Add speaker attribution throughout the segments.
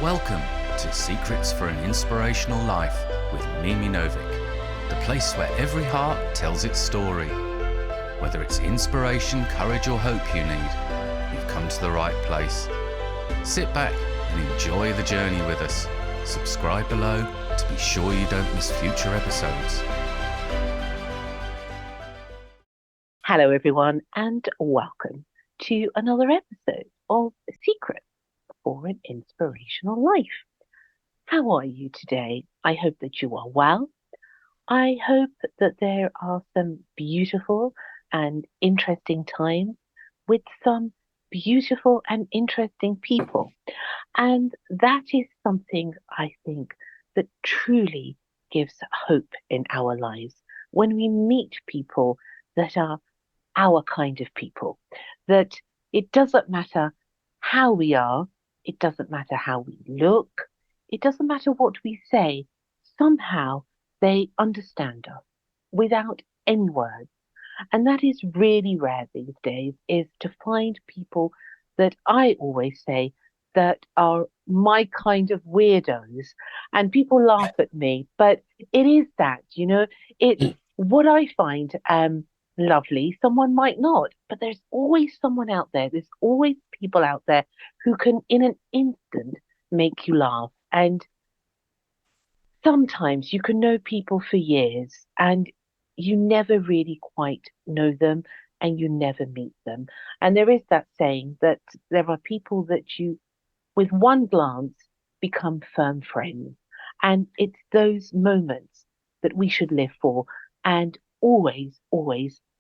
Speaker 1: Welcome to Secrets for an Inspirational Life with Mimi Novic, the place where every heart tells its story. Whether it's inspiration, courage or hope you need, you've come to the right place. Sit back and enjoy the journey with us. Subscribe below to be sure you don't miss future episodes.
Speaker 2: Hello everyone and welcome to another episode of Secrets for an Inspirational Life. How are you today? I hope that you are well. I hope that there are some beautiful and interesting times with some beautiful and interesting people. And that is something I think that truly gives hope in our lives when we meet people that are our kind of people, that it doesn't matter how we are, it doesn't matter how we look, it doesn't matter what we say, somehow they understand us without any words. And that is really rare these days, is to find people that I always say that are my kind of weirdos. And people laugh at me, but it is that, it's what I find lovely, someone might not, but there's always someone out there. There's always people out there who can, in an instant, make you laugh. And sometimes you can know people for years and you never really quite know them and you never meet them. And there is that saying that there are people that you, with one glance, become firm friends. And it's those moments that we should live for and always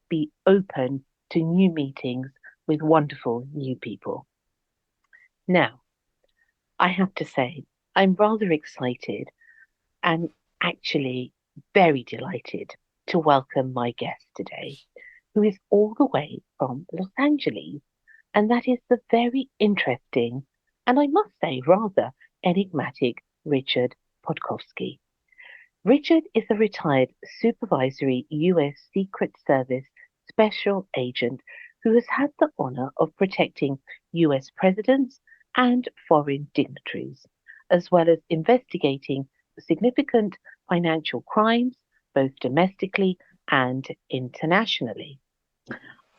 Speaker 2: be open to new meetings with wonderful new people. Now, I have to say, I'm rather excited and actually very delighted to welcome my guest today, who is all the way from Los Angeles, and that is the very interesting, and I must say rather enigmatic, Richard Podkowski. Richard is a retired supervisory U.S. Secret Service special agent who has had the honor of protecting U.S. presidents and foreign dignitaries, as well as investigating significant financial crimes, both domestically and internationally.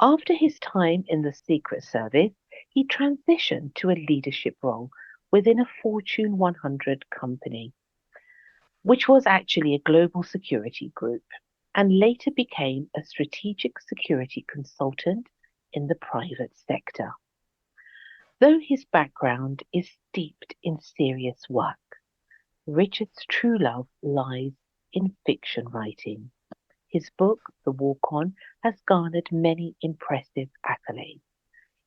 Speaker 2: After his time in the Secret Service, he transitioned to a leadership role within a Fortune 100 company, which was actually a global security group, and later became a strategic security consultant in the private sector. Though his background is steeped in serious work, Richard's true love lies in fiction writing. His book, The Walk On, has garnered many impressive accolades,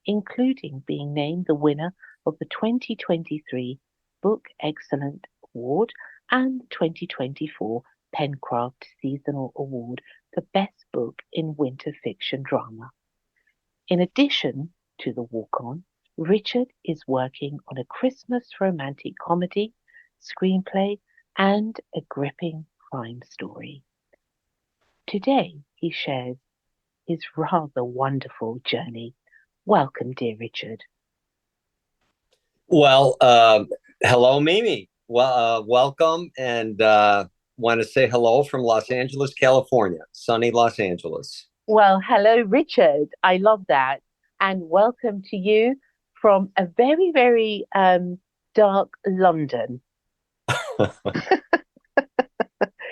Speaker 2: including being named the winner of the 2023 Book Excellence Award and the 2024 Pencraft Seasonal Award for Best Book in Winter Fiction Drama. In addition to The Walk On, Richard is working on a Christmas romantic comedy, screenplay, and a gripping crime story. Today, he shares his rather wonderful journey. Welcome, dear Richard.
Speaker 3: Well, hello, Mimi. Well, welcome, and want to say hello from Los Angeles, California, sunny Los Angeles.
Speaker 2: Well, hello, Richard. I love that. And welcome to you from a very, very dark London.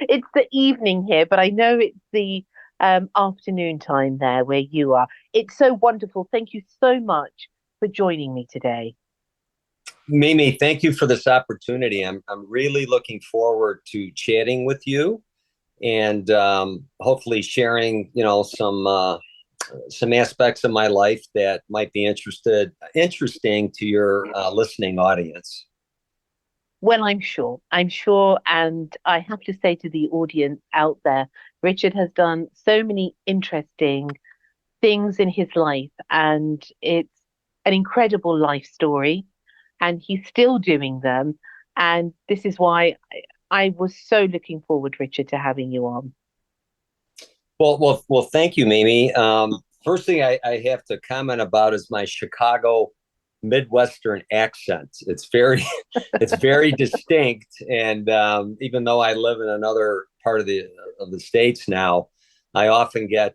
Speaker 2: It's the evening here, but I know it's the afternoon time there where you are. It's so wonderful. Thank you so much for joining me today.
Speaker 3: Mimi, thank you for this opportunity. I'm really looking forward to chatting with you and hopefully sharing, some aspects of my life that might be interesting to your listening audience.
Speaker 2: Well, I'm sure, and I have to say to the audience out there, Richard has done so many interesting things in his life, and it's an incredible life story. And he's still doing them. And this is why I was so looking forward, Richard, to having you on.
Speaker 3: Well, thank you, Mimi. First thing I have to comment about is my Chicago Midwestern accent. It's very, it's very distinct. And even though I live in another part of the states now, I often get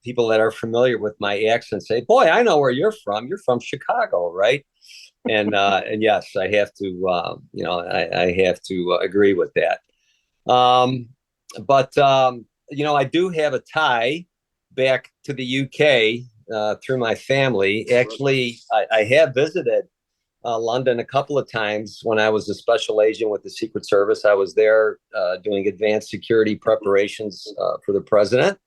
Speaker 3: people that are familiar with my accent say, "Boy, I know where you're from. You're from Chicago, right?" And yes, I have to, I have to agree with that. But I do have a tie back to the UK through my family. Actually, I have visited London a couple of times when I was a special agent with the Secret Service. I was there doing advanced security preparations for the president.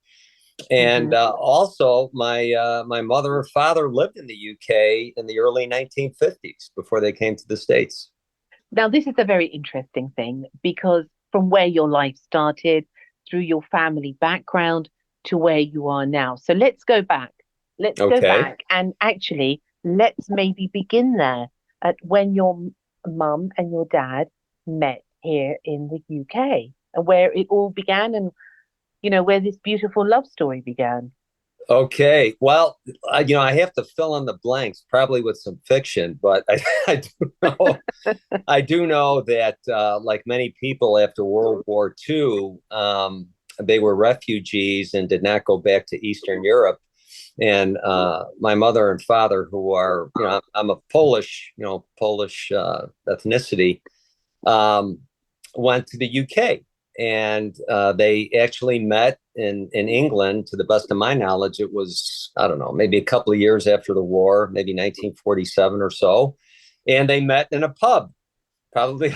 Speaker 3: And also, my mother and father lived in the UK in the early 1950s before they came to the States.
Speaker 2: Now, this is a very interesting thing because from where your life started, through your family background to where you are now. So let's go back. Let's go back and actually let's maybe begin there at when your mum and your dad met here in the UK and where it all began and, where this beautiful love story began.
Speaker 3: Okay. Well, I have to fill in the blanks, probably with some fiction, but I do know, I do know that, like many people after World War II, they were refugees and did not go back to Eastern Europe. And my mother and father, who are, I'm a Polish ethnicity, went to the UK. And they actually met in England. To the best of my knowledge, it was, I don't know, maybe a couple of years after the war, maybe 1947 or so. And they met in a pub, probably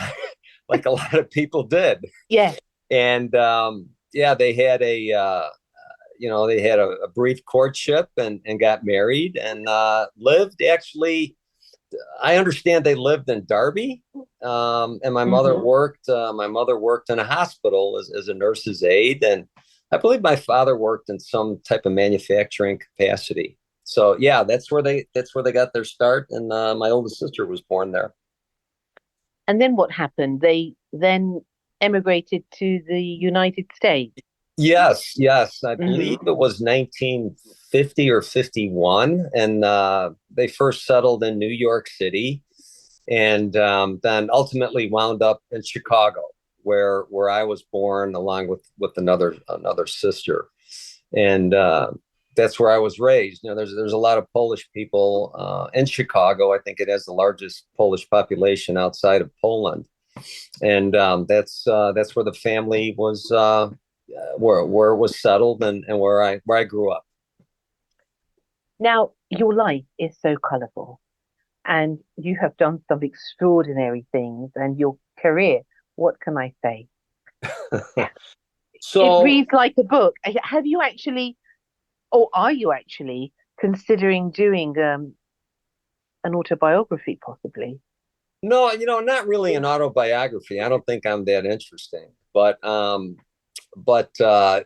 Speaker 3: like a lot of people did.
Speaker 2: Yeah.
Speaker 3: And they had a brief courtship and got married and lived actually. I understand they lived in Derby, and my mother worked. My mother worked in a hospital as a nurse's aide, and I believe my father worked in some type of manufacturing capacity. So yeah, that's where they got their start, and my oldest sister was born there.
Speaker 2: And then what happened? They then emigrated to the United States.
Speaker 3: Yes. I believe it was 1950 or 51. And they first settled in New York City and then ultimately wound up in Chicago, where I was born along with another sister. And that's where I was raised. There's a lot of Polish people in Chicago. I think it has the largest Polish population outside of Poland. And that's where the family was where it was settled and where I grew up.
Speaker 2: Now, your life is so colorful and you have done some extraordinary things and your career, what can I say?
Speaker 3: So
Speaker 2: it reads like a book. Have you actually, or are you actually considering doing an autobiography possibly?
Speaker 3: No, not really an autobiography. I don't think I'm that interesting, but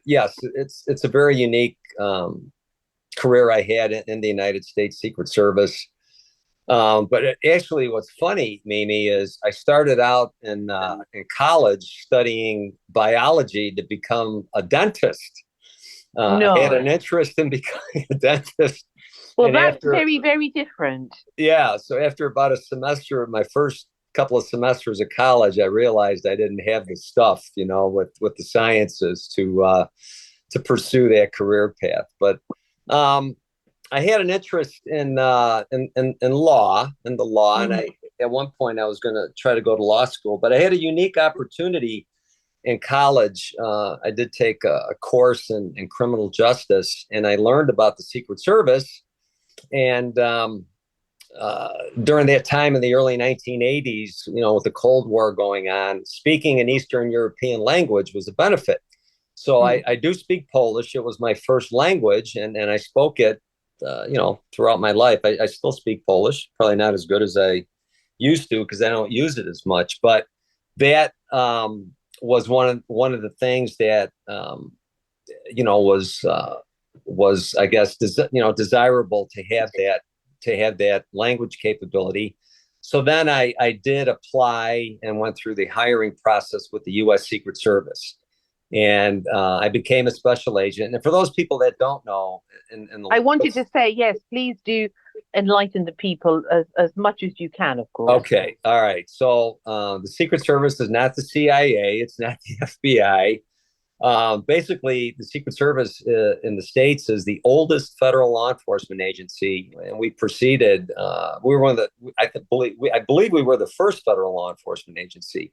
Speaker 3: yes, it's a very unique career I had in the United States Secret Service. But actually, what's funny, Mimi, is I started out in college studying biology to become a dentist.
Speaker 2: No.
Speaker 3: I had an interest in becoming a dentist.
Speaker 2: Well, that's very, very different.
Speaker 3: Yeah. So after about a semester, my first couple of semesters of college, I realized I didn't have the stuff, with the sciences to pursue that career path. But I had an interest in law, and at one point I was going to try to go to law school, but I had a unique opportunity in college. I did take a course in criminal justice, and I learned about the Secret Service. And during that time in the early 1980s, with the Cold War going on, speaking an Eastern European language was a benefit. So I do speak Polish. It was my first language, and I spoke it, throughout my life. I still speak Polish, probably not as good as I used to because I don't use it as much. But that was one of the things that was I guess desirable to have that language capability. So then I did apply and went through the hiring process with the U.S. Secret Service. And I became a special agent. And for those people that don't know,
Speaker 2: I wanted to say, yes, please do enlighten the people as much as you can, of course.
Speaker 3: Okay. All right. So the Secret Service is not the CIA. It's not the FBI. Basically, the Secret Service in the States is the oldest federal law enforcement agency, and we preceded. We were one of the. I believe we were the first federal law enforcement agency.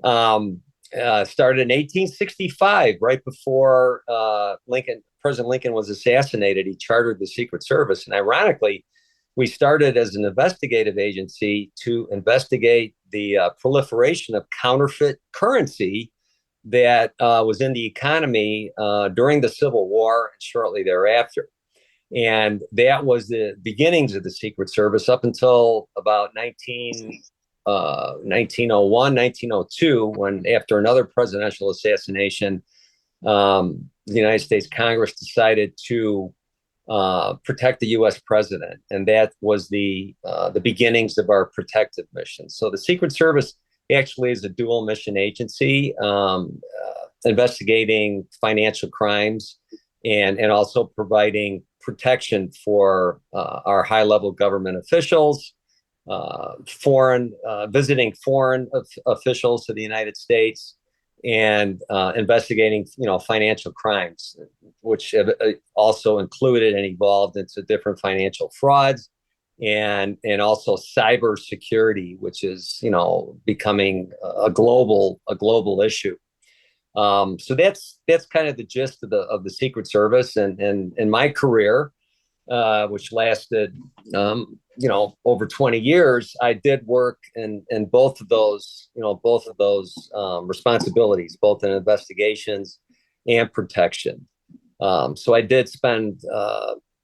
Speaker 3: Started in 1865, right before President Lincoln was assassinated. He chartered the Secret Service, and ironically, we started as an investigative agency to investigate the proliferation of counterfeit currency that was in the economy during the Civil War and shortly thereafter. And that was the beginnings of the Secret Service up until about 1901, 1902, when after another presidential assassination, the United States Congress decided to protect the U.S. president. And that was the beginnings of our protective mission. So the Secret Service actually is a dual mission agency, investigating financial crimes and also providing protection for our high level government officials, visiting foreign officials to the United States, and investigating financial crimes, which have also included and evolved into different financial frauds, and also cyber security, which is becoming a global issue. So that's kind of the gist of the Secret Service, and in my career, which lasted over 20 years, I did work in both of those responsibilities, both in investigations and protection. So I did spend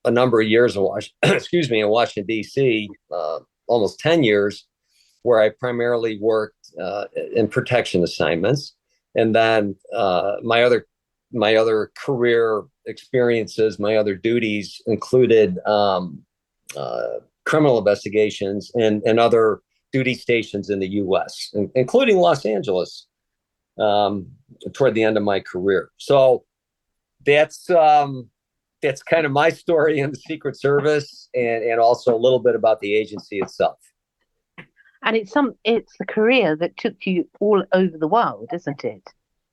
Speaker 3: a number of years in Washington, D.C., almost 10 years, where I primarily worked in protection assignments. And then my other career experiences, my other duties included criminal investigations and other duty stations in the U.S., including Los Angeles, toward the end of my career. So that's kind of my story in the Secret Service, and also a little bit about the agency itself.
Speaker 2: And it's a career that took you all over the world, isn't it?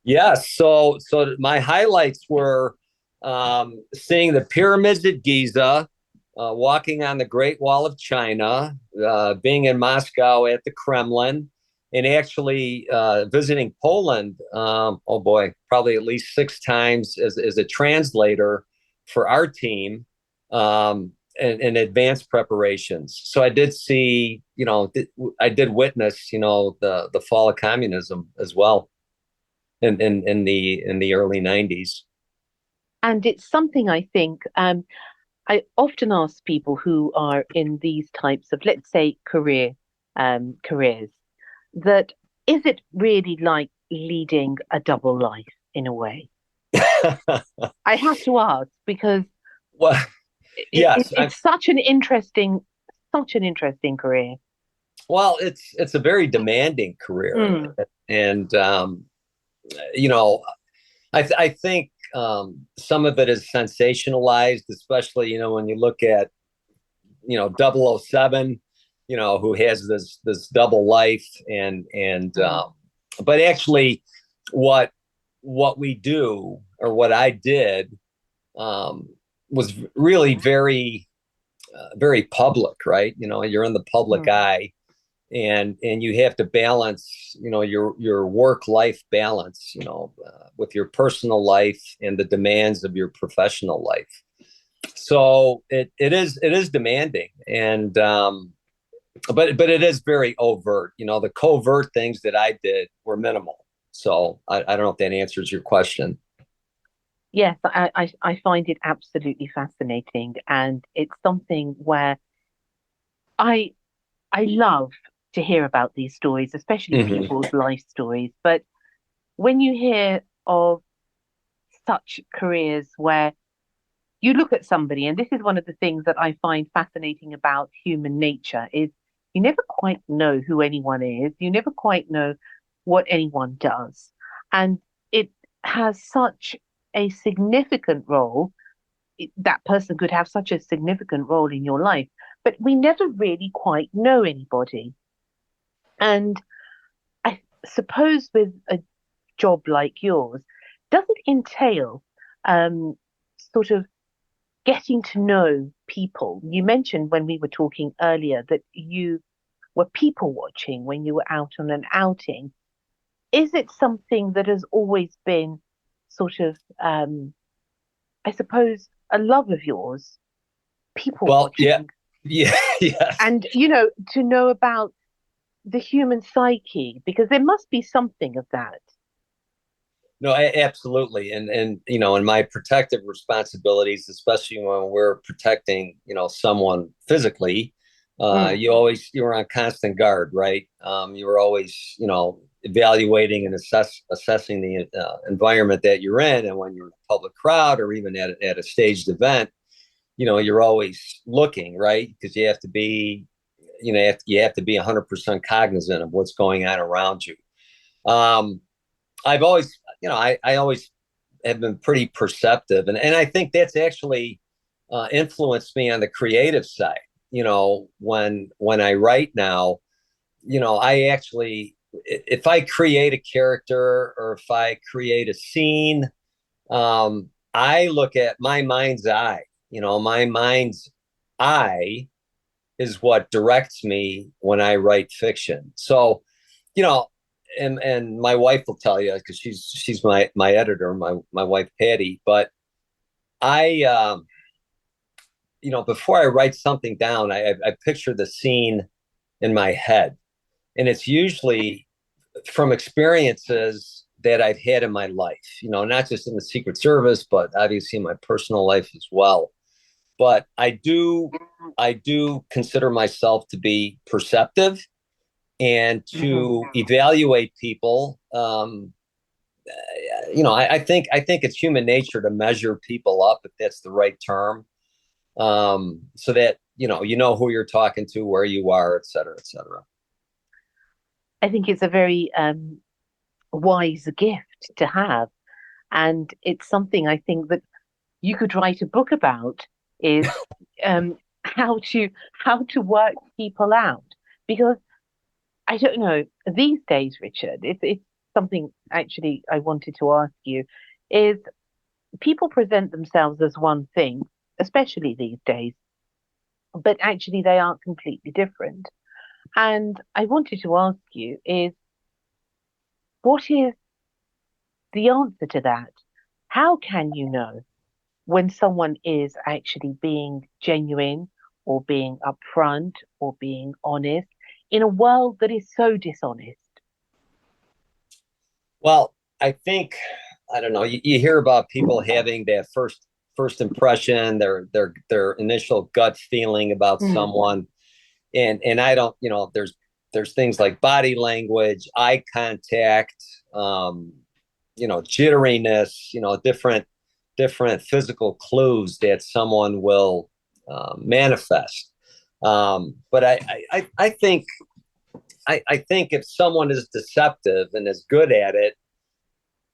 Speaker 3: Yes. So my highlights were seeing the pyramids at Giza, walking on the Great Wall of China, being in Moscow at the Kremlin, and actually visiting Poland. Probably at least 6 times as a translator for our team, and advanced preparations. So I did see, I did witness, the fall of communism as well in the early 90s.
Speaker 2: And it's something I think I often ask people who are in these types of, let's say, careers, that is it really like leading a double life in a way? I have to ask because
Speaker 3: yes,
Speaker 2: it's such an interesting career.
Speaker 3: Well, it's a very demanding career, and I think some of it is sensationalized, especially when you look at 007, who has this double life, and but actually what we do, or what I did, was really very very public, right? You're in the public eye, and you have to balance your work life balance with your personal life and the demands of your professional life. So it is demanding, and but it is very overt. The covert things that I did were minimal. So I don't know if that answers your question.
Speaker 2: Yes, I find it absolutely fascinating, and it's something where I love to hear about these stories, especially people's life stories. But when you hear of such careers where you look at somebody, and this is one of the things that I find fascinating about human nature, is you never quite know who anyone is. You never quite know what anyone does. And it has such a significant role. That person could have such a significant role in your life, but we never really quite know anybody. And I suppose with a job like yours, does it entail um, sort of getting to know people? You mentioned when we were talking earlier that you were people watching when you were out on an outing. Is it something that has always been sort of, I suppose, a love of yours, people
Speaker 3: Well, yeah,
Speaker 2: watching,
Speaker 3: yeah, yes.
Speaker 2: and, to know about the human psyche, because there must be something of that.
Speaker 3: No, absolutely. And in my protective responsibilities, especially when we're protecting, someone physically,
Speaker 2: Mm,
Speaker 3: you were on constant guard, right? You were always, evaluating and assessing the environment that you're in. And when you're in a public crowd or even at a staged event, you're always looking, right? Because you have to be, you have to be 100% cognizant of what's going on around you. Um, I've always, I always have been pretty perceptive, and I think that's actually influenced me on the creative side. When I write now, I actually, if I create a character or if I create a scene, I look at my mind's eye. My mind's eye is what directs me when I write fiction. So, you know, and my wife will tell you because she's my editor, my wife Patty. But I, before I write something down, I picture the scene in my head, and it's usually from experiences that I've had in my life. Not just in the Secret Service, but obviously in my personal life as well. But I do consider myself to be perceptive and
Speaker 2: mhm.
Speaker 3: to evaluate people. I think it's human nature to measure people up, if that's the right term, so that you know who you're talking to, where you are, et cetera, et cetera.
Speaker 2: I think it's a very wise gift to have, and it's something I think that you could write a book about is um, how to work people out, because I don't know these days, Richard. It's something actually I wanted to ask you is people present themselves as one thing, especially these days, but actually they are completely different. And I wanted to ask you is what is the answer to that? How can you know when someone is actually being genuine or being upfront or being honest in a world that is so dishonest?
Speaker 3: Well, I think I don't know. You hear about people having that first impression, their initial gut feeling about
Speaker 2: Mm,
Speaker 3: someone, and I don't. There's things like body language, eye contact, jitteriness, different physical clues that someone will manifest. But I think if someone is deceptive and is good at it,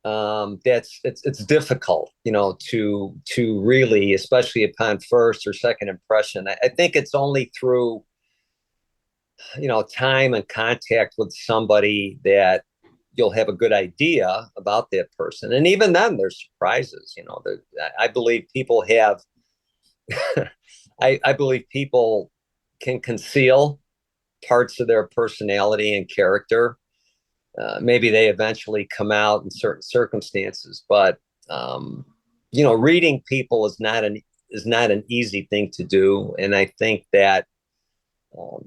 Speaker 3: it's difficult, to really, especially upon first or second impression. I think it's only through time and contact with somebody that you'll have a good idea about that person. And even then, there's surprises. I believe people have. I believe people can conceal parts of their personality and character. Maybe they eventually come out in certain circumstances, but reading people is not an easy thing to do, and I think that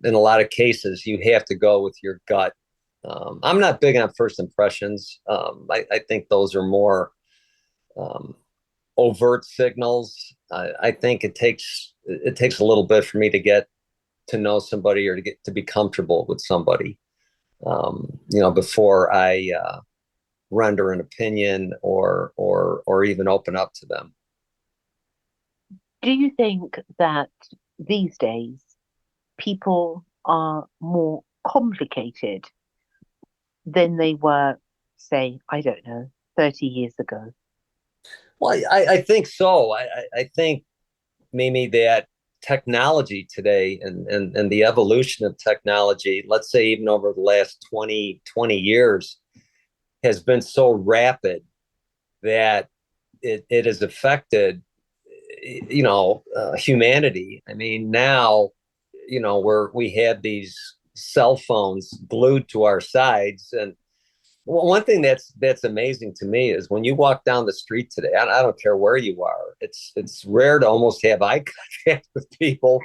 Speaker 3: in a lot of cases you have to go with your gut. I'm not big on first impressions. I think those are more um, overt signals. I think it takes a little bit for me to get to know somebody or to be comfortable with somebody. Before I render an opinion or even open up to them.
Speaker 2: do you think that these days people are more complicated than they were, say, I don't know, 30 years ago?
Speaker 3: Well, I think so. I think, Mimi, that technology today and the evolution of technology, let's say even over the last 20 years, has been so rapid that it has affected, humanity. I mean, now, we have these cell phones glued to our sides. And one thing that's amazing to me is when you walk down the street today, I don't care where you are, it's rare to almost have eye contact with people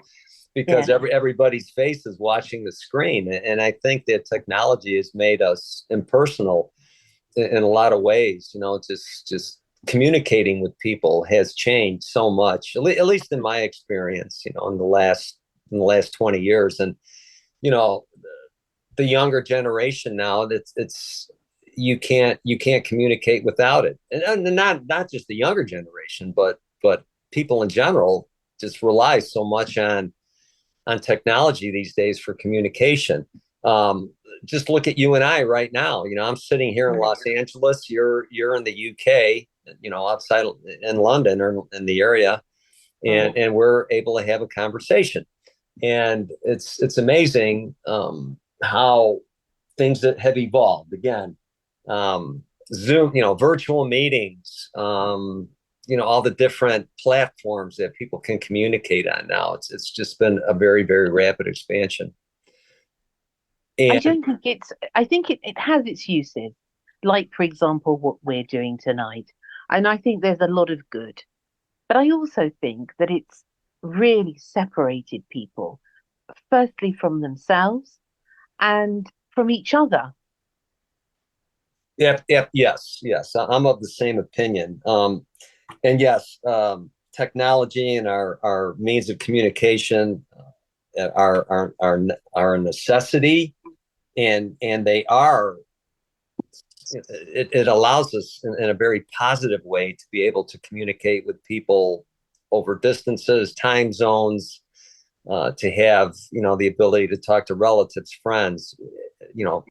Speaker 3: because everybody's face is watching the screen. And I think that technology has made us impersonal in a lot of ways. Just communicating with people has changed so much, at least in my experience, in the last 20 years. And, the younger generation now, it's you can't communicate without it. And not just the younger generation, but people in general just rely so much on technology these days for communication. Just look at you and I right now. I'm sitting here in Los Angeles. You're in the UK, outside in London or in the area, and we're able to have a conversation. And it's amazing how things that have evolved. Again, Zoom, virtual meetings, all the different platforms that people can communicate on now. It's just been a very, very rapid expansion.
Speaker 2: And I think it has its uses, like, for example, what we're doing tonight. And I think there's a lot of good. But I also think that it's really separated people, firstly from themselves and from each other.
Speaker 3: Yes. I'm of the same opinion. And yes, technology and our means of communication are a necessity, and they are. It allows us in a very positive way to be able to communicate with people over distances, time zones, to have the ability to talk to relatives, friends,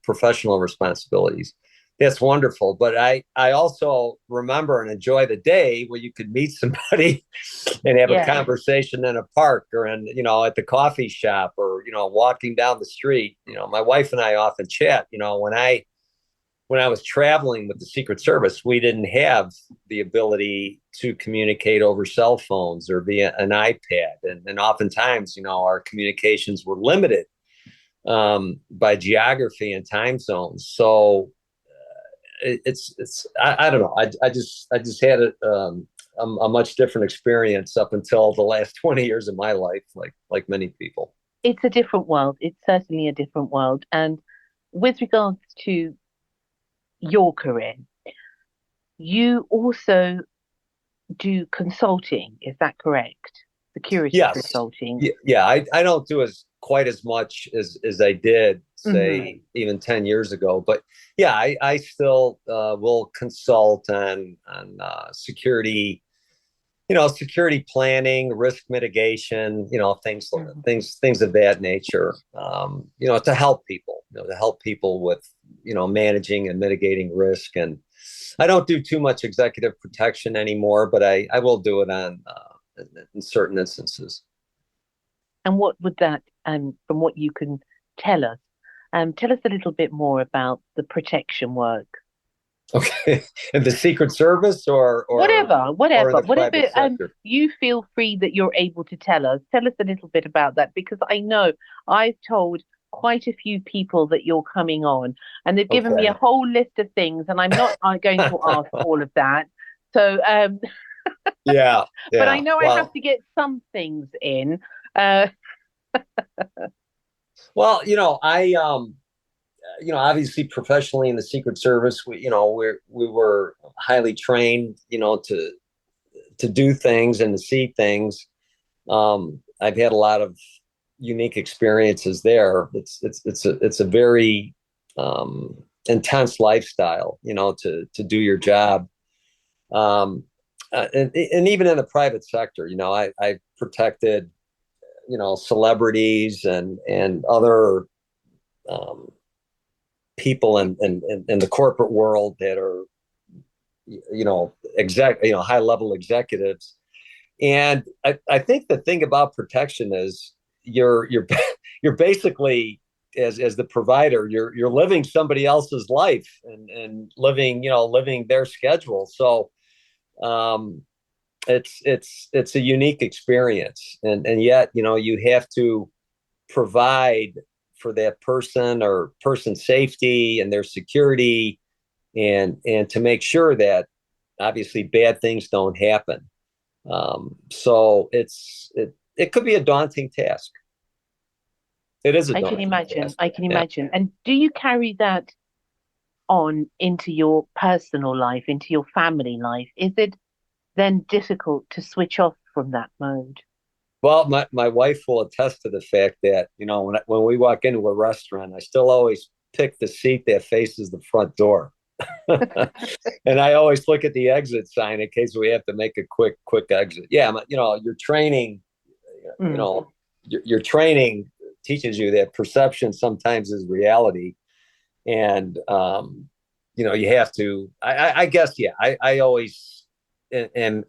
Speaker 3: professional responsibilities. That's wonderful. But I also remember and enjoy the day where you could meet somebody and have a conversation in a park or at the coffee shop or, walking down the street. My wife and I often chat. When I was traveling with the Secret Service, we didn't have the ability to communicate over cell phones or via an iPad. And oftentimes, our communications were limited by geography and time zones. So I don't know. I just had a much different experience up until the last 20 years of my life, like many people.
Speaker 2: It's a different world. It's certainly a different world. And with regards to your career, you also do consulting, is that correct? Security consulting.
Speaker 3: Yeah, I don't do quite as much as I did, say, even 10 years ago. But yeah, I still will consult on security, security planning, risk mitigation, things of that nature, to help people with, managing and mitigating risk. And I don't do too much executive protection anymore, but I will do it in certain instances.
Speaker 2: And what would that, from what you can tell us a little bit more about the protection work.
Speaker 3: Okay, in the Secret Service or
Speaker 2: whatever,
Speaker 3: sector.
Speaker 2: You feel free that you're able to tell us. Tell us a little bit about that, because I know I've told quite a few people that you're coming on, and they've given me a whole list of things, and I'm not going to ask all of that. So,
Speaker 3: yeah.
Speaker 2: But I know I have to get some things in.
Speaker 3: Well, I obviously professionally in the Secret Service, we were highly trained, to do things and to see things. I've had a lot of unique experiences there. It's a very intense lifestyle, to do your job. And even in the private sector, I protected, celebrities and other people in the corporate world that are, high level executives. And I think the thing about protection is you're you're basically as the provider, you're living somebody else's life and living their schedule. So um, it's a unique experience, and yet you have to provide for that person or person's safety and their security, and to make sure that obviously bad things don't happen. So it could be a daunting task. It is a
Speaker 2: I can
Speaker 3: daunting
Speaker 2: imagine.
Speaker 3: task.
Speaker 2: I can
Speaker 3: Yeah.
Speaker 2: imagine. And do you carry that on into your personal life, into your family life? Is it then difficult to switch off from that mode?
Speaker 3: Well, my wife will attest to the fact that, when we walk into a restaurant, I still always pick the seat that faces the front door. And I always look at the exit sign in case we have to make a quick exit. Yeah, your training, you
Speaker 2: Mm.
Speaker 3: know, your training teaches you that perception sometimes is reality. And you have to, I guess, yeah, I always am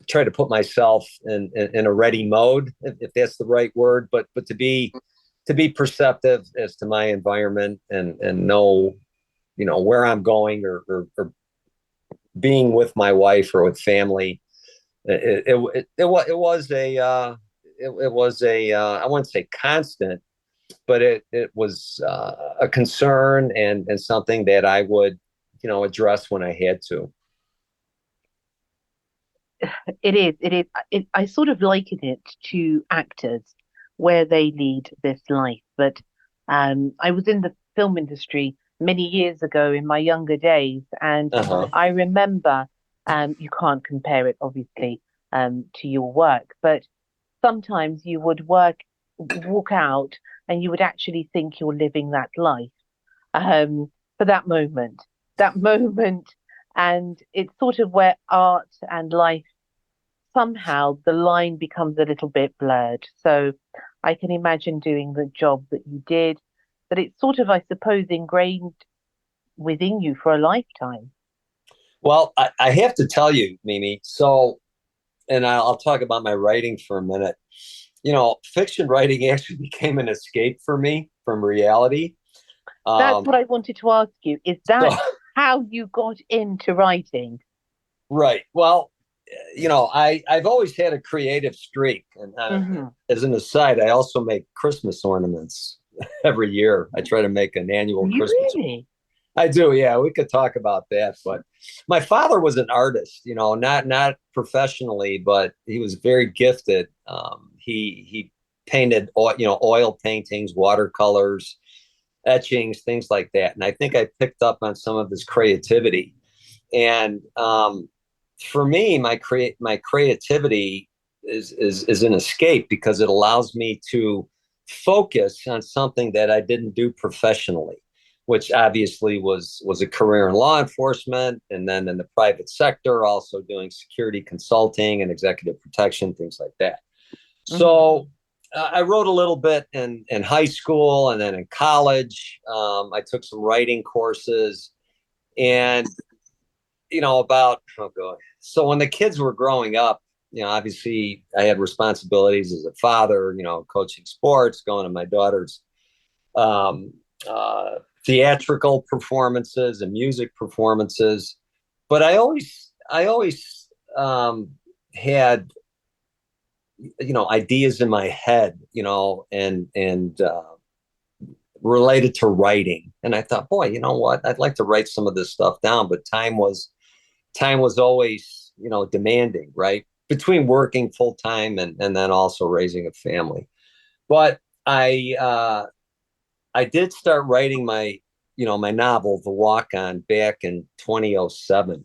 Speaker 3: try to put myself in a ready mode, if that's the right word, but to be perceptive as to my environment, and know where I'm going, or being with my wife or with family. It was a I wouldn't say constant, but it was a concern, and something that I would address when I had to.
Speaker 2: It is. It is. I sort of liken it to actors where they lead this life. But I was in the film industry many years ago in my younger days, and
Speaker 3: Uh-huh.
Speaker 2: I remember, you can't compare it obviously to your work, but sometimes you would walk out, and you would actually think you're living that life for that moment, and it's sort of where art and life somehow the line becomes a little bit blurred. So I can imagine doing the job that you did, but it's sort of, I suppose, ingrained within you for a lifetime.
Speaker 3: Well, I have to tell you, Mimi. So, and I'll talk about my writing for a minute. Fiction writing actually became an escape for me from reality.
Speaker 2: That's
Speaker 3: Um,
Speaker 2: what I wanted to ask you. Is
Speaker 3: so,
Speaker 2: that how you got into writing?
Speaker 3: right. Well, I've always had a creative streak, and
Speaker 2: Hmm.
Speaker 3: as an aside, I also make Christmas ornaments every year. I try to make an annual
Speaker 2: You
Speaker 3: Christmas.
Speaker 2: really?
Speaker 3: I do, yeah. We could talk about that, but my father was an artist, not professionally, but he was very gifted. He painted, oil paintings, watercolors, etchings, things like that, and I think I picked up on some of his creativity. And for me, my creativity is an escape, because it allows me to focus on something that I didn't do professionally, which obviously was a career in law enforcement, and then in the private sector, also doing security consulting and executive protection, things like that.
Speaker 2: Hmm.
Speaker 3: So I wrote a little bit in high school, and then in college. I took some writing courses, and about, oh god. So when the kids were growing up, obviously I had responsibilities as a father, coaching sports, going to my daughter's um, uh, theatrical performances and music performances. But I always had ideas in my head, and related to writing. And I thought, boy, you know what? I'd like to write some of this stuff down, but time was always demanding, right? Between working full time, and then also raising a family. But I did start writing my novel, The Walk On, back in 2007.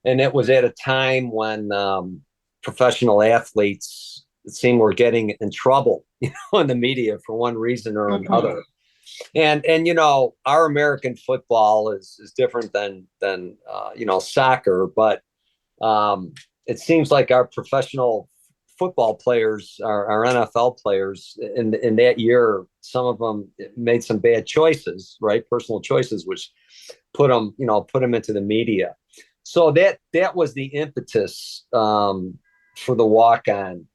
Speaker 3: And it was at a time when professional athletes, it seemed, were getting in trouble, in the media for one reason or
Speaker 2: Hmm.
Speaker 3: another. And our American football is different than soccer, but um, it seems like our professional football players, our NFL players, in that year, some of them made some bad choices, right? Personal choices, which put them into the media. So that was the impetus, for the walk-on,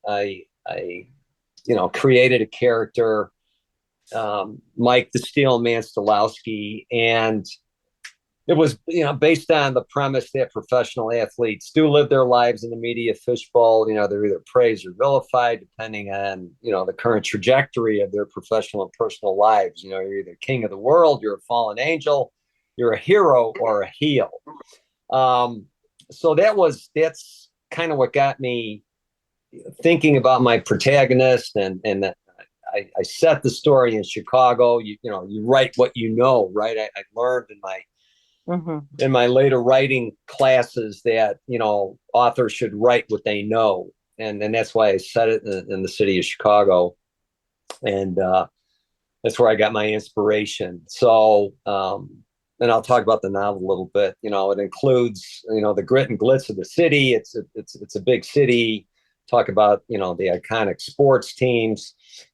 Speaker 3: created a character, Mike the Steel Man Stolowski, and it was, based on the premise that professional athletes do live their lives in the media fishbowl. They're either praised or vilified depending on, the current trajectory of their professional and personal lives. You're either king of the world, you're a fallen angel, you're a hero, or a heel. So that's kind of what got me thinking about my protagonist, and I set the story in Chicago. You write what you know, right? I learned in my later writing classes that authors should write what they know, and that's why I set it in the city of Chicago, and that's where I got my inspiration. So, and I'll talk about the novel a little bit. It includes the grit and glitz of the city. It's a big city. Talk about the iconic sports teams,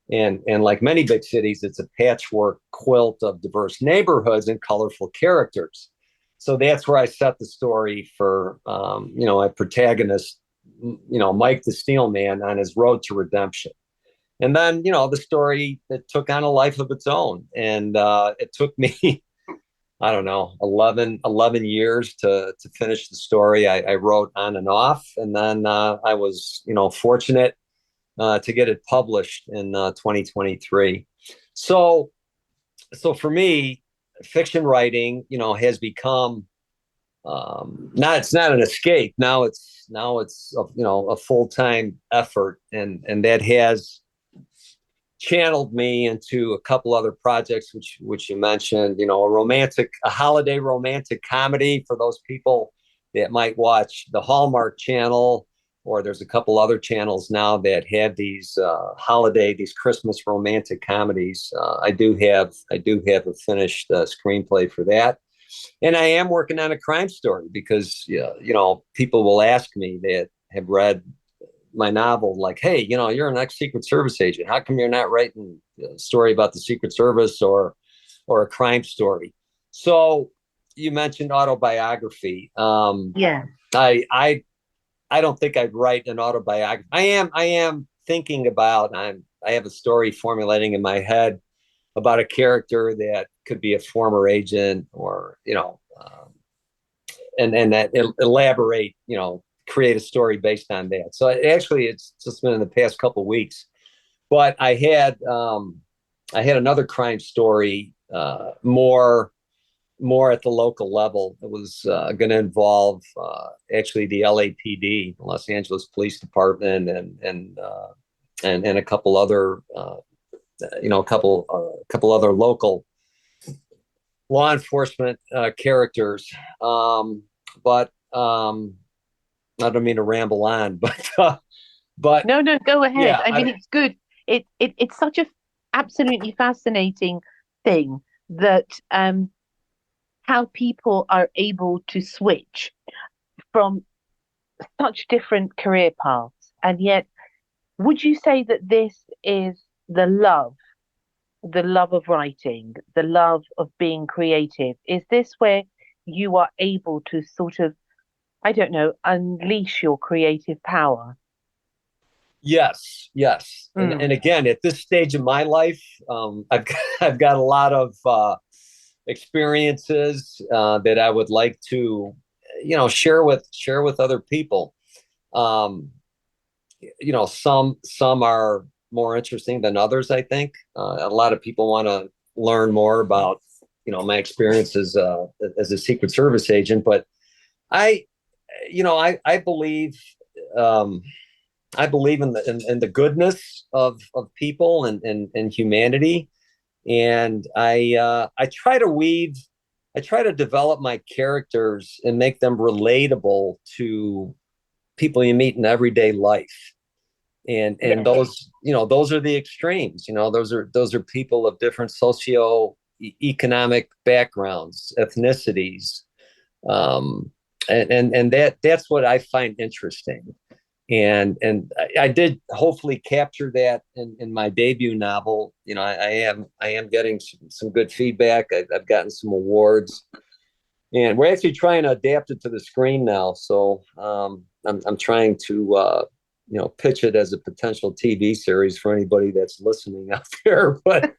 Speaker 3: and like many big cities, it's a patchwork quilt of diverse neighborhoods and colorful characters. So that's where I set the story for my protagonist, Mike the Steel Man, on his road to redemption. And then the story, it took on a life of its own, and it took me I don't know, 11 years to finish the story. I wrote on and off, and then I was, fortunate to get it published in 2023. So for me, fiction writing, has become it's not an escape. Now it's a full-time effort, and that has channeled me into a couple other projects, which you mentioned, a holiday romantic comedy for those people that might watch the Hallmark Channel, or there's a couple other channels now that have these Christmas romantic comedies. I do have a finished screenplay for that. And I am working on a crime story because, people will ask me that have read my novel, like, hey, you're an ex-Secret Service agent. How come you're not writing a story about the Secret Service or a crime story? So you mentioned autobiography.
Speaker 2: Yeah.
Speaker 3: I don't think I'd write an autobiography. I am thinking about, I have a story formulating in my head about a character that could be a former agent, or, and that elaborate, create a story based on that. So actually, it's just been in the past couple of weeks. But I had another crime story, more at the local level. It was going to involve actually the LAPD, the Los Angeles Police Department, and a couple other a couple other local law enforcement characters. But I don't mean to ramble on, but
Speaker 2: No, go ahead.
Speaker 3: Yeah,
Speaker 2: I mean, it's good. It's such a absolutely fascinating thing that how people are able to switch from such different career paths, and yet, would you say that this is the love of writing, the love of being creative? Is this where you are able to sort of, I don't know, unleash your creative power?
Speaker 3: Yes. And again, at this stage of my life, I've got a lot of experiences that I would like to, share with other people. Some are more interesting than others. I think a lot of people want to learn more about, my experiences as a Secret Service agent, but I believe in the goodness of people and humanity, and I try to develop my characters and make them relatable to people you meet in everyday life, and those are the extremes. Those are people of different socio-economic backgrounds, ethnicities. And that's what I find interesting, and I did hopefully capture that in my debut novel. I am getting some good feedback. I've gotten some awards, and we're actually trying to adapt it to the screen now. So I'm trying to pitch it as a potential TV series for anybody that's listening out there. But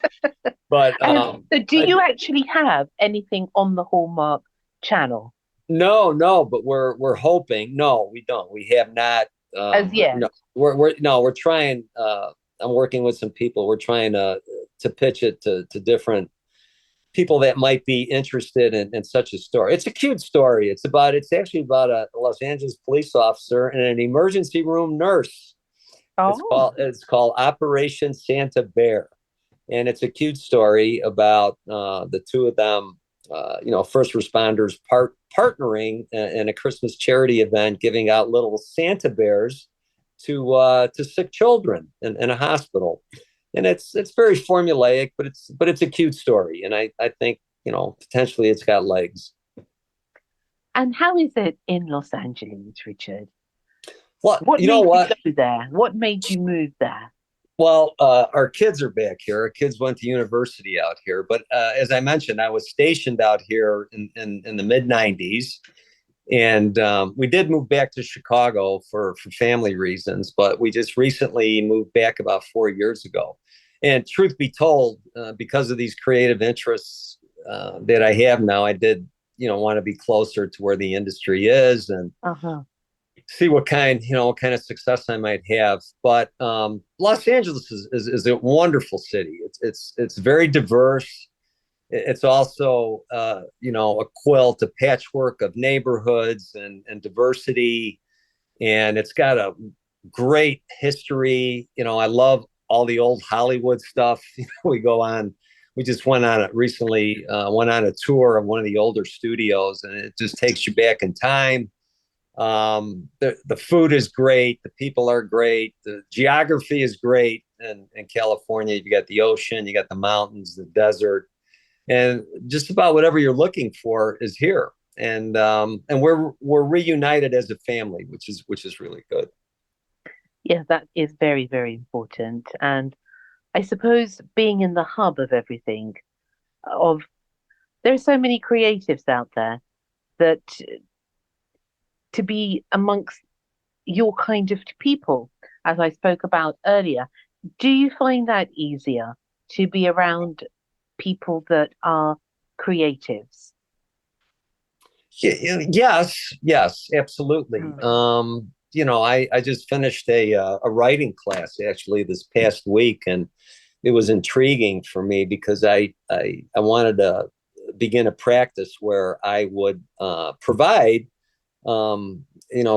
Speaker 2: so do you actually have anything on the Hallmark channel?
Speaker 3: No, but we're hoping. No, we don't. We have not.
Speaker 2: As yet.
Speaker 3: No, we're trying. I'm working with some people. We're trying to pitch it to different people that might be interested in such a story. It's a cute story. It's actually about a Los Angeles police officer and an emergency room nurse.
Speaker 2: Oh.
Speaker 3: It's called Operation Santa Bear, and it's a cute story about the two of them, first responders partnering in a Christmas charity event, giving out little Santa bears to sick children in a hospital. And it's very formulaic, but it's a cute story, and I think potentially it's got legs.
Speaker 2: And how is it in Los Angeles, Richard?
Speaker 3: Well,
Speaker 2: what made you go there? What made you move there?
Speaker 3: Well, our kids are back here. Our kids went to university out here, but as I mentioned, I was stationed out here in the mid '90s, and we did move back to Chicago for family reasons. But we just recently moved back about 4 years ago. And truth be told, because of these creative interests that I have now, I did, want to be closer to where the industry is and see what kind of success I might have. But Los Angeles is a wonderful city. It's very diverse. It's also, a quilt, a patchwork of neighborhoods and diversity. And it's got a great history. I love all the old Hollywood stuff. We just went on a tour of one of the older studios, and it just takes you back in time. The food is great. The people are great. The geography is great. And in California, you got the ocean, you got the mountains, the desert, and just about whatever you're looking for is here. And we're reunited as a family, which is really good.
Speaker 2: Yeah, that is very, very important. And I suppose being in the hub of everything, there are so many creatives out there that to be amongst your kind of people, as I spoke about earlier, do you find that easier to be around people that are creatives?
Speaker 3: Yes, absolutely. I just finished a writing class actually this past week, and it was intriguing for me because I wanted to begin a practice where I would provide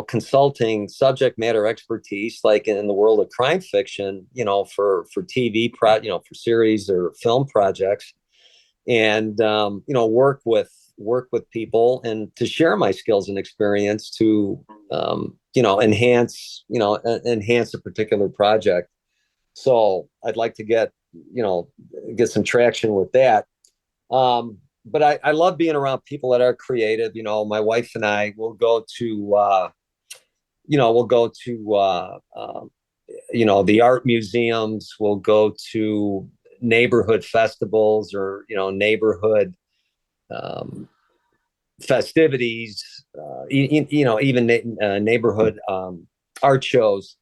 Speaker 3: consulting subject matter expertise, like in the world of crime fiction, for TV for series or film projects, and work with people and to share my skills and experience to enhance a particular project. So I'd like to get some traction with that. But I love being around people that are creative. My wife and I will go to the art museums. We'll go to neighborhood festivals or neighborhood festivities, even neighborhood art shows,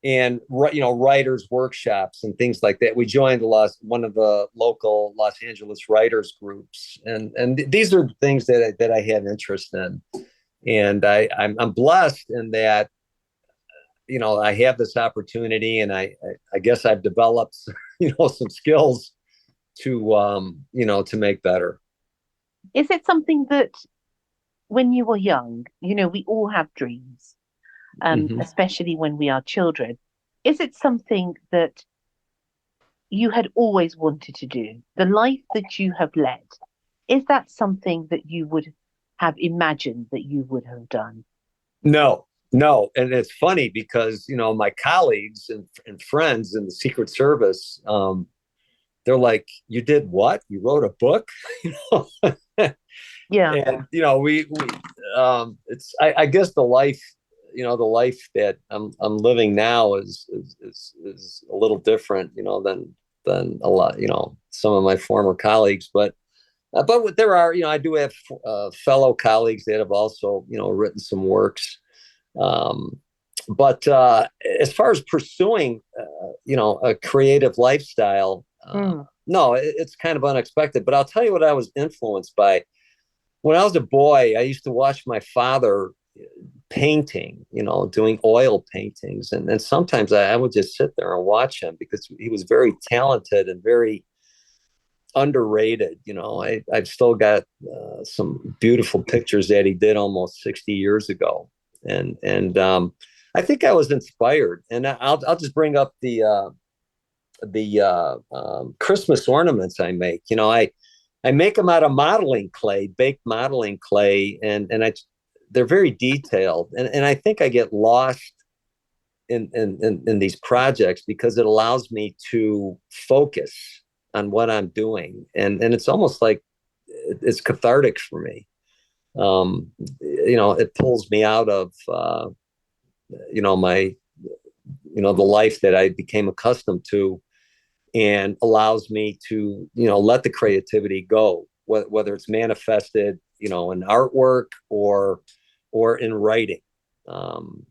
Speaker 3: and writers workshops and things like that. We joined one of the local Los Angeles writers groups, and these are things that I have interest in, and I'm blessed in that I have this opportunity, and I guess I've developed some skills to make better.
Speaker 2: Is it something that when you were young, we all have dreams, especially when we are children. Is it something that you had always wanted to do? The life that you have led, is that something that you would have imagined that you would have done?
Speaker 3: No. And it's funny because, my colleagues and friends in the Secret Service, they're like, you did what? You wrote a book?
Speaker 2: Yeah.
Speaker 3: And, it's, I guess the life that I'm living now is a little different, than a lot, some of my former colleagues, but there are, I do have fellow colleagues that have also, written some works. But as far as pursuing, a creative lifestyle, no, it's kind of unexpected. But I'll tell you what I was influenced by. When I was a boy, I used to watch my father painting, doing oil paintings. And sometimes I would just sit there and watch him because he was very talented and very underrated. I've still got some beautiful pictures that he did almost 60 years ago. And I think I was inspired. And I'll just bring up the Christmas ornaments I make. I make them out of modeling clay, baked modeling clay, and they're very detailed. And I think I get lost in these projects because it allows me to focus on what I'm doing. And it's almost like it's cathartic for me. It pulls me out of, my, the life that I became accustomed to, and allows me to, let the creativity go, whether it's manifested, in artwork or in writing. I'm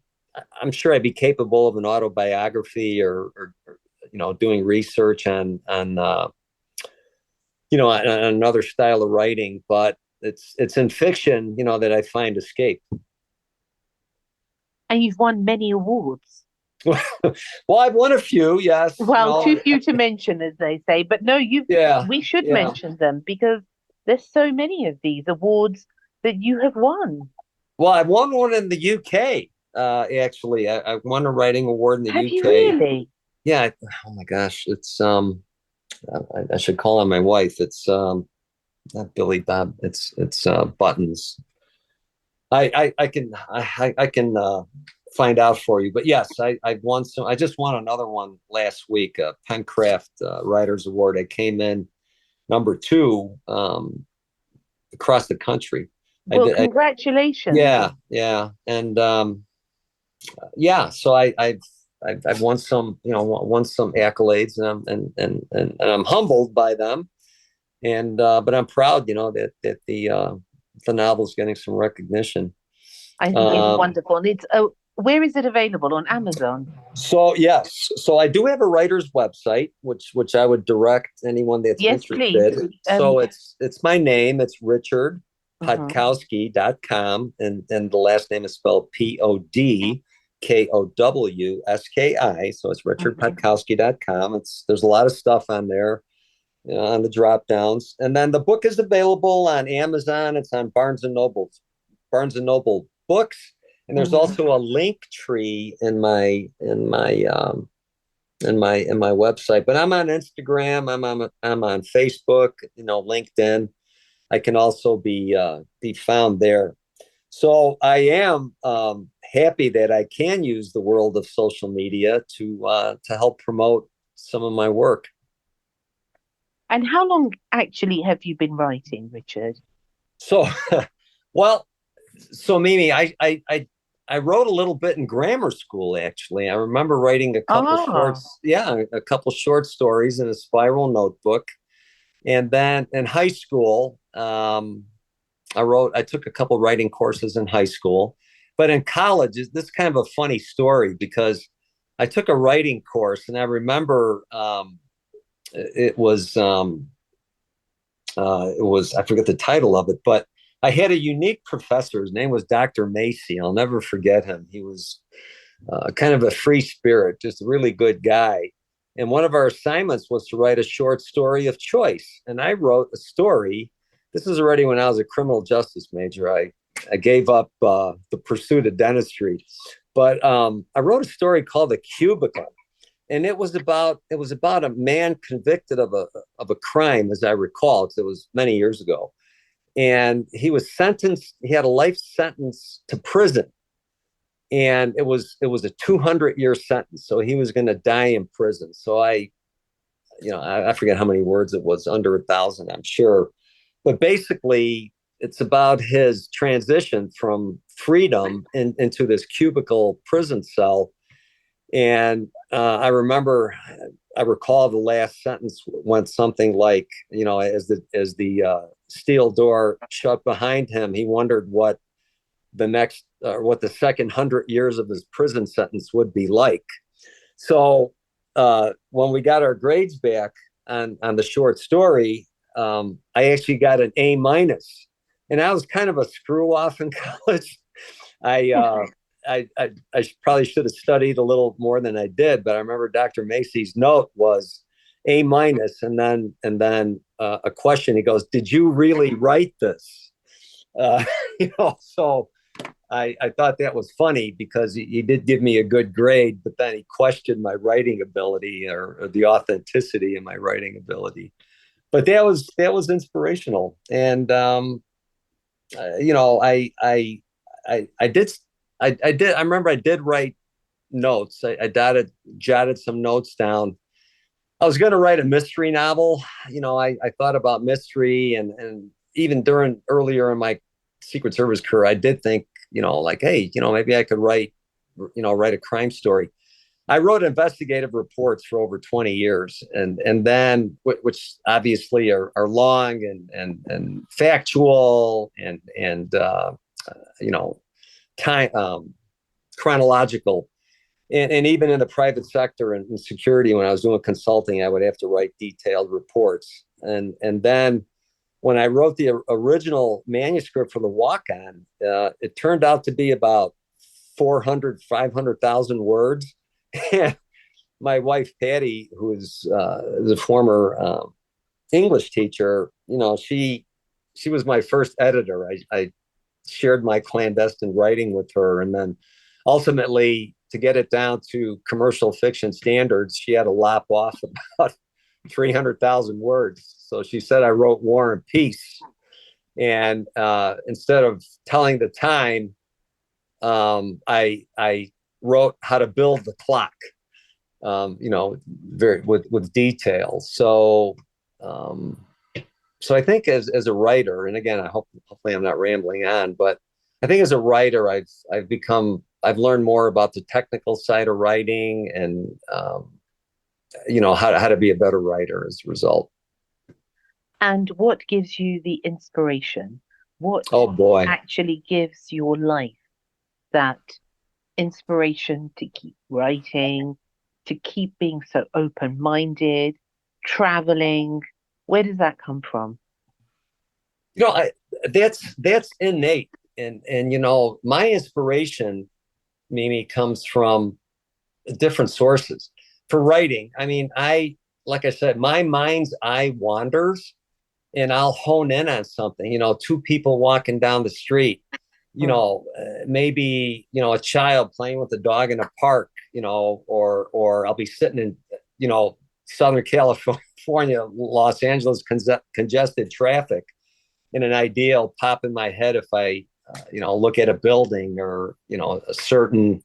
Speaker 3: sure I'd be capable of an autobiography or doing research on another style of writing, but it's in fiction, that I find escape.
Speaker 2: And you've won many awards.
Speaker 3: Well, I've won a few, yes.
Speaker 2: Well, too few to mention, as they say. But no, we should mention them because there's so many of these awards that you have won.
Speaker 3: Well, I've won one in the UK. Actually, I won a writing award in the UK.
Speaker 2: Have you really?
Speaker 3: Yeah. Oh my gosh, it's I should call on my wife. It's not Billy Bob. It's Buttons. I can find out for you. But yes, I've won some. I just won another one last week, a Pencraft Writers Award. I came in number 2 across the country.
Speaker 2: Well, congratulations.
Speaker 3: Yeah. And so I've won some, won some accolades, and I'm humbled by them. And but I'm proud, that the novel's getting some recognition.
Speaker 2: I think it's wonderful. And it's where is it available? On Amazon?
Speaker 3: So yes, I do have a writer's website, which I would direct anyone that's interested. Please. So it's my name. It's Richard Podkowski.com, and the last name is spelled Podkowski. So it's richardpodkowski.com. There's a lot of stuff on there, on the drop downs. And then the book is available on Amazon. It's on Barnes and Noble books. And there's also a link tree in my website. But I'm on Instagram. I'm on Facebook. LinkedIn. I can also be found there. So I am happy that I can use the world of social media to help promote some of my work.
Speaker 2: And how long actually have you been writing, Richard?
Speaker 3: So, Mimi, I wrote a little bit in grammar school. Actually, I remember writing a couple short stories in a spiral notebook. And then in high school, I took a couple writing courses in high school, but in college, this is kind of a funny story because I took a writing course, and I remember it was I forget the title of it, but I had a unique professor. His name was Dr. Macy. I'll never forget him. He was kind of a free spirit, just a really good guy. And one of our assignments was to write a short story of choice. And I wrote a story. This is already when I was a criminal justice major. I gave up the pursuit of dentistry. But I wrote a story called The Cubicle. And it was about a man convicted of a crime, as I recall. It was many years ago. And he was sentenced. He had a life sentence to prison. And it was a 200-year sentence. So he was going to die in prison. So I forget how many words it was, under 1,000, I'm sure. But basically, it's about his transition from freedom into this cubicle prison cell. And I recall the last sentence went something like, as the steel door shut behind him, he wondered what the next, what the second 100 years of his prison sentence would be like. So when we got our grades back on the short story, I actually got an A minus, and I was kind of a screw off in college. I probably should have studied a little more than I did, but I remember Dr. Macy's note was A minus, and then a question. He goes, "Did you really write this?" So I thought that was funny because he did give me a good grade, but then he questioned my writing ability or the authenticity of my writing ability. But that was inspirational, and I did. I remember I did write notes. I jotted some notes down. I was going to write a mystery novel. I thought about mystery, and even earlier in my Secret Service career, I did think, like, hey, maybe I could write a crime story. I wrote investigative reports for over 20 years, and then which obviously are long and factual and time chronological. And even in the private sector and in security, when I was doing consulting, I would have to write detailed reports. And then when I wrote the original manuscript for the walk-on, it turned out to be about 500,000 words. And my wife, Patty, who is the former English teacher, she was my first editor. I shared my clandestine writing with her. And then ultimately, to get it down to commercial fiction standards, she had to lop off about 300,000 words. So she said I wrote War and Peace. And instead of telling the time, I wrote how to build the clock, very with details. So I think as a writer, and again, hopefully I'm not rambling on, but I think as a writer, I've learned more about the technical side of writing and, how to be a better writer as a result.
Speaker 2: And what gives you the inspiration? What
Speaker 3: Oh boy.
Speaker 2: actually gives your life that inspiration to keep writing, to keep being so open-minded, traveling? Where does that come from?
Speaker 3: That's innate. And my inspiration, Mimi, comes from different sources. For writing, I mean, like I said, my mind's eye wanders, and I'll hone in on something. Two people walking down the street, maybe a child playing with a dog in a park, or I'll be sitting in Southern California, Los Angeles congested traffic, and an idea will pop in my head if I look at a building or a certain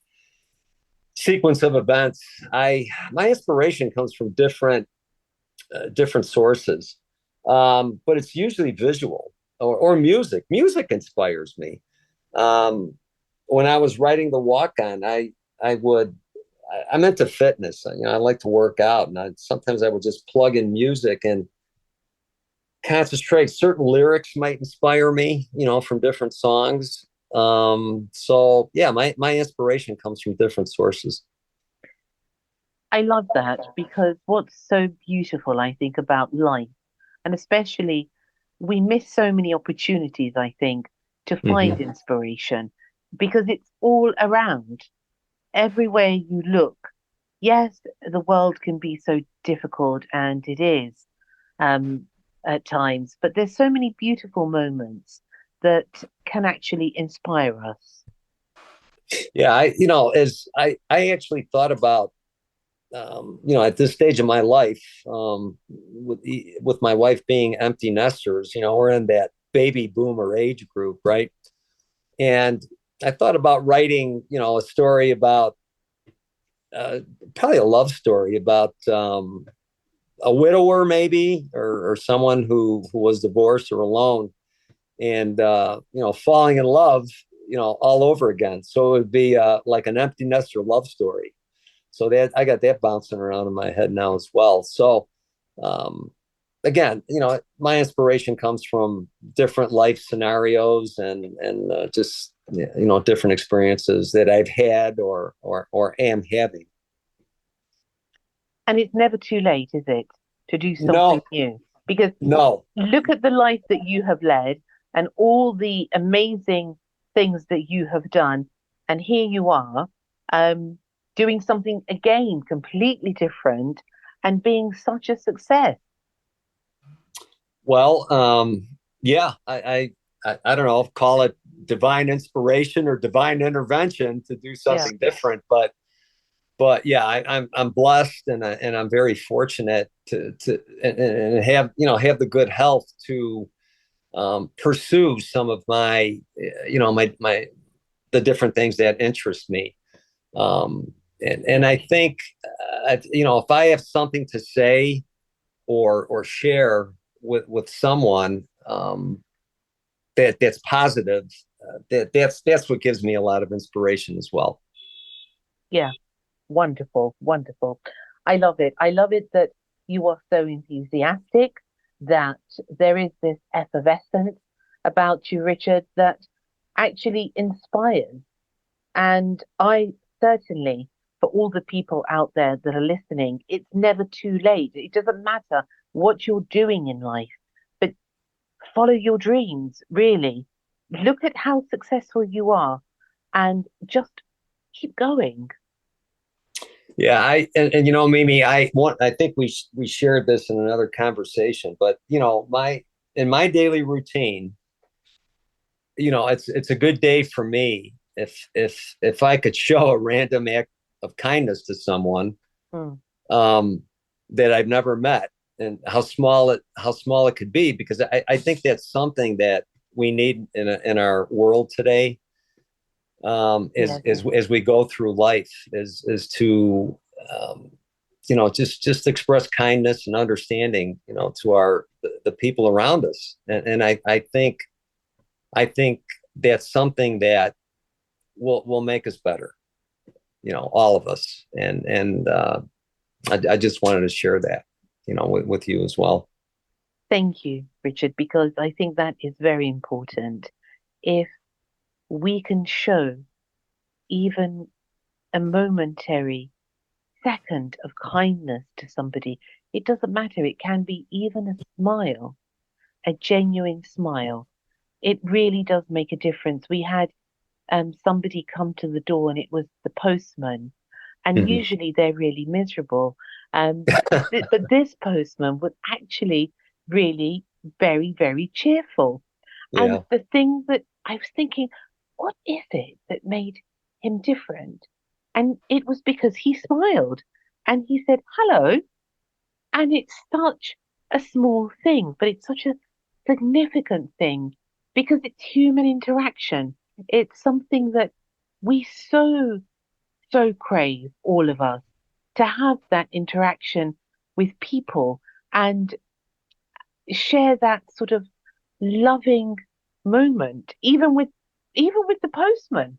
Speaker 3: sequence of events. My inspiration comes from different sources, but it's usually visual or music. Music inspires me. When I was writing the walk-on, I'm into fitness. I like to work out, and sometimes I would just plug in music and concentrate. Certain lyrics might inspire me, from different songs. So yeah, my inspiration comes from different sources.
Speaker 2: I love that because what's so beautiful, I think, about life, and especially we miss so many opportunities, I think, to find inspiration because it's all around. Everywhere you look. Yes, the world can be so difficult, and it is at times, but there's so many beautiful moments that can actually inspire us.
Speaker 3: Yeah, I actually thought about, at this stage of my life, with my wife being empty nesters, we're in that baby boomer age group, right? And I thought about writing, a story about, probably a love story about a widower, maybe, or someone who was divorced or alone, and falling in love, all over again. So it would be like an empty nester love story. So that I got that bouncing around in my head now as well. So again, my inspiration comes from different life scenarios and just different experiences that I've had or am having.
Speaker 2: And it's never too late, is it, to do something
Speaker 3: No,
Speaker 2: new? Because
Speaker 3: no.
Speaker 2: look at the life that you have led and all the amazing things that you have done. And here you are, doing something again completely different and being such a success.
Speaker 3: Well, yeah, I don't know, call it divine inspiration or divine intervention to do
Speaker 2: Yeah.
Speaker 3: something different, but yeah, I'm blessed and I'm very fortunate to and have have the good health to pursue some of my my the different things that interest me. And I think if I have something to say or share with someone that's positive, that's what gives me a lot of inspiration as well.
Speaker 2: Yeah. Wonderful, wonderful. I love it. I love it that you are so enthusiastic, that there is this effervescence about you, Richard, that actually inspires. And I certainly, for all the people out there that are listening, it's never too late. It doesn't matter what you're doing in life, but follow your dreams, really. Look at how successful you are and just keep going.
Speaker 3: Yeah, and Mimi, I think we shared this in another conversation, but in my daily routine, it's a good day for me if I could show a random act of kindness to someone
Speaker 2: Hmm.
Speaker 3: that I've never met, and how small it could be, because I think that's something that we need in our world today,
Speaker 2: Yes.
Speaker 3: as we go through life, is to just express kindness and understanding, to the people around us, and I think that's something that will make us better, all of us, and I just wanted to share that, with you as well.
Speaker 2: Thank you, Richard, because I think that is very important. If we can show even a momentary second of kindness to somebody, it doesn't matter. It can be even a smile, a genuine smile. It really does make a difference. We had somebody come to the door and it was the postman, and
Speaker 3: Mhm.
Speaker 2: usually they're really miserable. But this postman was actually really very, very cheerful. And
Speaker 3: Yeah.
Speaker 2: the thing that I was thinking, what is it that made him different? And it was because he smiled and he said, hello. And it's such a small thing, but it's such a significant thing because it's human interaction. It's something that we so crave, all of us, to have that interaction with people and share that sort of loving moment, even with the postman.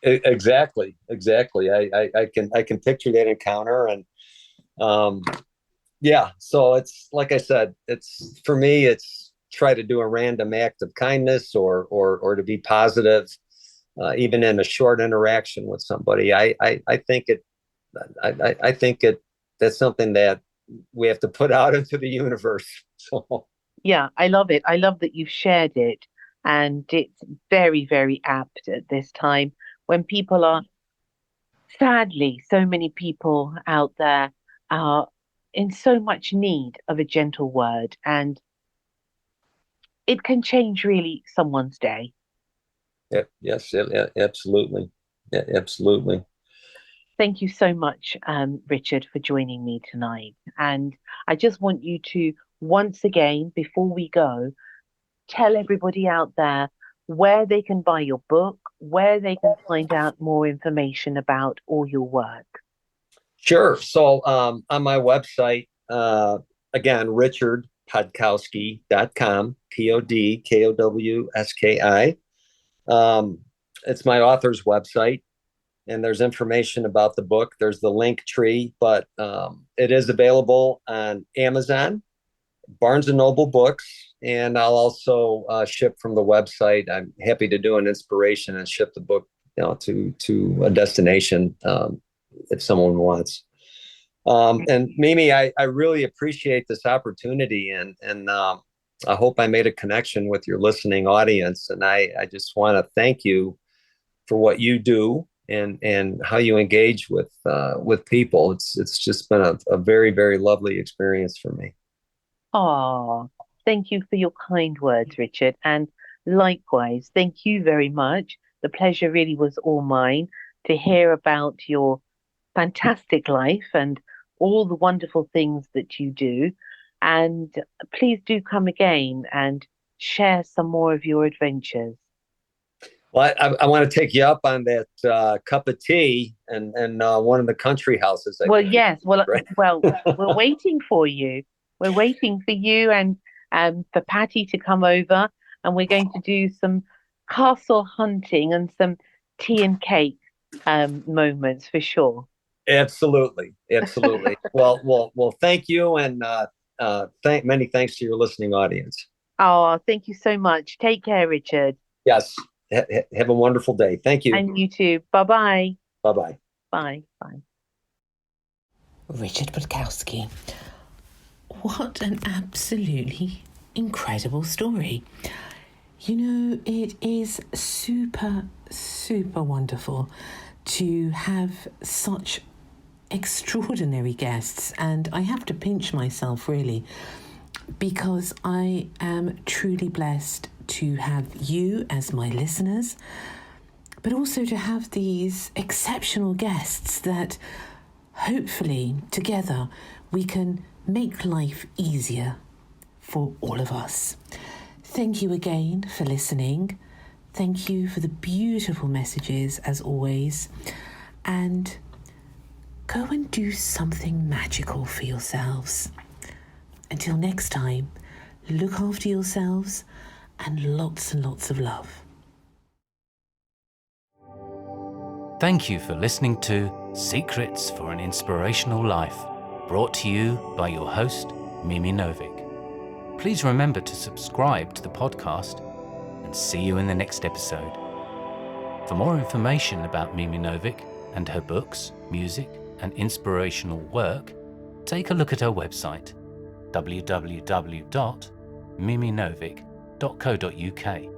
Speaker 3: Exactly. I can picture that encounter, and um, yeah. So it's like I said, it's for me, it's try to do a random act of kindness or to be positive, even in a short interaction with somebody. I think I think that's something that we have to put out into the universe. So
Speaker 2: Yeah, I love it. I love that you've shared it. And it's very, very apt at this time when people are, sadly, so many people out there are in so much need of a gentle word, and it can change really someone's day.
Speaker 3: yeah, yes, yeah, absolutely, yeah, absolutely.
Speaker 2: Thank you so much, Richard, for joining me tonight. And I just want you to, once again, before we go, tell everybody out there where they can buy your book, where they can find out more information about all your work.
Speaker 3: Sure. So on my website, again, richardpodkowski.com, Podkowski. It's my author's website, and there's information about the book. There's the link tree, but it is available on Amazon, Barnes and Noble books, and I'll also ship from the website. I'm happy to do an inspiration and ship the book, to a destination if someone wants. And Mimi, I really appreciate this opportunity, and I hope I made a connection with your listening audience. And I just want to thank you for what you do and how you engage with people. It's just been a very, very lovely experience for me.
Speaker 2: Oh, thank you for your kind words, Richard. And likewise, thank you very much. The pleasure really was all mine to hear about your fantastic life and all the wonderful things that you do. And please do come again and share some more of your adventures.
Speaker 3: Well, I want to take you up on that cup of tea and one of the country houses.
Speaker 2: Well, yes. Well,
Speaker 3: right?
Speaker 2: well, we're waiting for you. We're waiting for you and for Patty to come over, and we're going to do some castle hunting and some tea and cake moments for sure.
Speaker 3: Absolutely, absolutely. Well. Thank you, and many thanks to your listening audience.
Speaker 2: Oh, thank you so much. Take care, Richard.
Speaker 3: Yes. Have a wonderful day. Thank you.
Speaker 2: And you too. Bye-bye.
Speaker 3: Bye-bye.
Speaker 2: Bye. Bye.
Speaker 4: Richard Podkowski. What an absolutely incredible story. You know, it is super, super wonderful to have such extraordinary guests, and I have to pinch myself really, because I am truly blessed to have you as my listeners, but also to have these exceptional guests that hopefully together we can make life easier for all of us. Thank you again for listening. Thank you for the beautiful messages as always, and go and do something magical for yourselves. Until next time, look after yourselves and lots of love.
Speaker 1: Thank you for listening to Secrets for an Inspirational Life, brought to you by your host, Mimi Novic. Please remember to subscribe to the podcast, and see you in the next episode. For more information about Mimi Novic and her books, music, and inspirational work, take a look at her website, www.miminovic.co.uk.